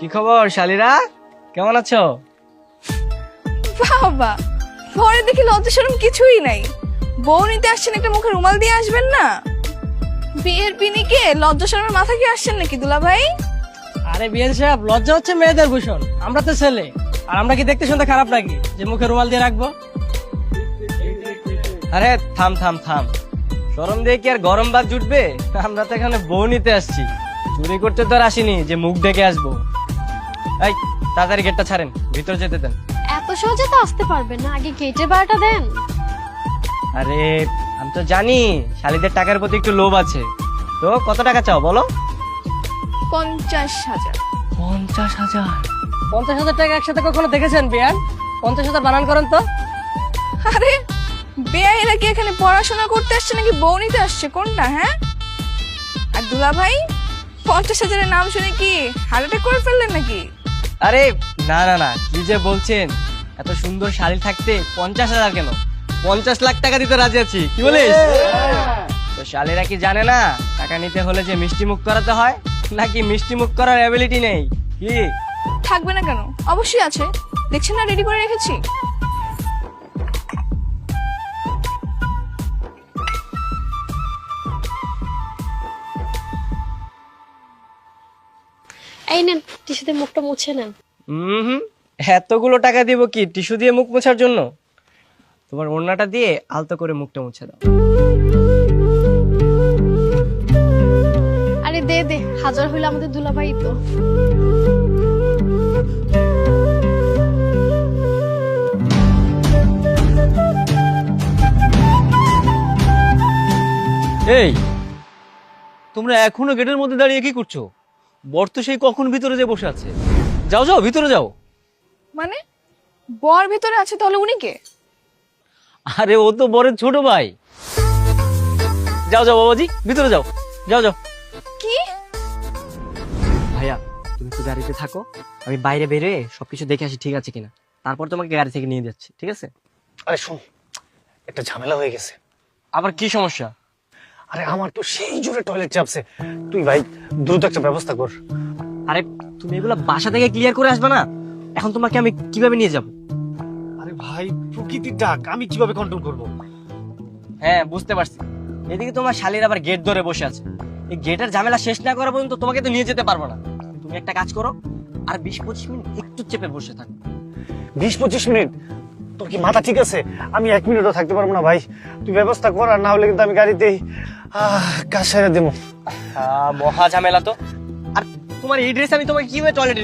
কি খবর শালিরা, কেমন আছো? বাবা, পরে দেখি লজ্জা শরম কিছুই নাই। বউ নিতে আসছেন, একটা মুখে রুমাল দিয়ে আসবেন না? বিয়ের পিনিকে লজ্জা শরমের মাথা কি আসছেন নাকি দুলা ভাই? আরে বিয়ের সাহেব, লজ্জা হচ্ছে মেয়েদের ভূষণ। আমরা তো ছেলে, আর আমরা কি দেখতে শুনতে খারাপ নাকি যে মুখে রুমাল দিয়ে রাখবো? আরে থাম থাম থাম, শরম দিয়ে কি আর গরম ভাত জুটবে? আমরা তো এখানে বউ নিতে আসছি, চুরি করতে তো আর আসিনি যে মুখ ডেকে আসবো। এই তাড়াতাড়ি গেটটা ছাড়েন, ভিতরে যেতে দেন। এত সহজে তো আসতে পারবেন না, আগে গেটে ভাড়াটা দেন। আরে আমি তো জানি শালিদের টাকার প্রতি একটু লোভ আছে, তো কত টাকা চাও বলো? 50,000। 50,000? 50,000 টাকা একসাথে কখনো দেখেছেন বিয়ান? 50,000 বানান করেন তো। আরে বেয়াইরা কি এখানে পড়াশোনা করতে আসছে নাকি বউ নিতে আসছে, কোনটা? হ্যাঁ, আর দুলা ভাই 50,000-এর নাম শুনে কি হার্ট অ্যাটাক করে ফেললেন নাকি? আরে না না না, কি যে বলছেন, এত সুন্দর শাড়ি থাকতে 50,000 কেন? 50 লাখ টাকা দিতে রাজি আছি, কি বলিস? তো শালিরা কি জানে না টাকা নিতে হলে যে মিষ্টি মুখ করাতে হয়, নাকি মিষ্টি মুখ করার অ্যাবিলিটি নেই? কি থাকবে না কেন, অবশ্যই আছে। দেখছেন না, রেডি করে রেখেছি। এই নেন, টিস্যুতে মুখটা মুছে নেন। হুম, এতগুলো টাকা দিব কি টিস্যু দিয়ে মুখ মোছার জন্য? তোমার ওড়নাটা দিয়ে আলতো করে মুখটা মুছে দাও। আরে দে দে, হাজার হইলে আমাদের দুলাভাই তো। এই, তোমরা এখনো গেটের মধ্যে দাঁড়িয়ে কি করছো? বর তো সেই কখন ভিতরে যে বসে আছে। যাও যাও, ভিতরে যাও। মানে বর ভিতরে আছে, তাহলে উনি কে? আরে ও তো বরের ছোট ভাই। যাও যাও বাবাজি, ভিতরে যাও, যাও যাও। কি? ভাইয়া তুমি তো গাড়িতে থাকো, আমি বাইরে বেরিয়ে সবকিছু দেখে আসি ঠিক আছে কিনা, তারপর তোমাকে গাড়ি থেকে নিয়ে যাচ্ছি, ঠিক আছে? আরে শোন, একটা ঝামেলা হয়ে গেছে। আবার কি সমস্যা? আরে আমার তো সেই জোরে টয়লেট চাপছে। তুই ভাই দ্রুত একটা ব্যবস্থা কর। আরে তুমি এগুলো বাসা থেকে ক্লিয়ার করে আসবে না? এখন তোমাকে আমি কিভাবে নিয়ে যাব? আরে ভাই, প্রকৃতির ডাক, আমি কিভাবে কন্ট্রোল করব? হ্যাঁ বুঝতে পারছি, এদিকে তোমার শালির আবার গেট ধরে বসে আছে। এই গেটের ঝামেলা শেষ না করা পর্যন্ত তোমাকে তো নিয়ে যেতে পারবো না। তুমি একটা কাজ করো, আর 20-25 মিনিট একটু চেপে বসে থাকো। 20-25 মিনিট? তোর কি মাথা ঠিক আছে? আমি 1 মিনিটও থাকতে পারবো না ভাই। তুই ব্যবস্থা কর, আর না হলে কিন্তু আমি গাড়িতেই কাজ সেরে দেবো। মহা ঝামেলা তো। আর তোমার এই ড্রেস আমি তোমাকে কিভাবে টয়লেটে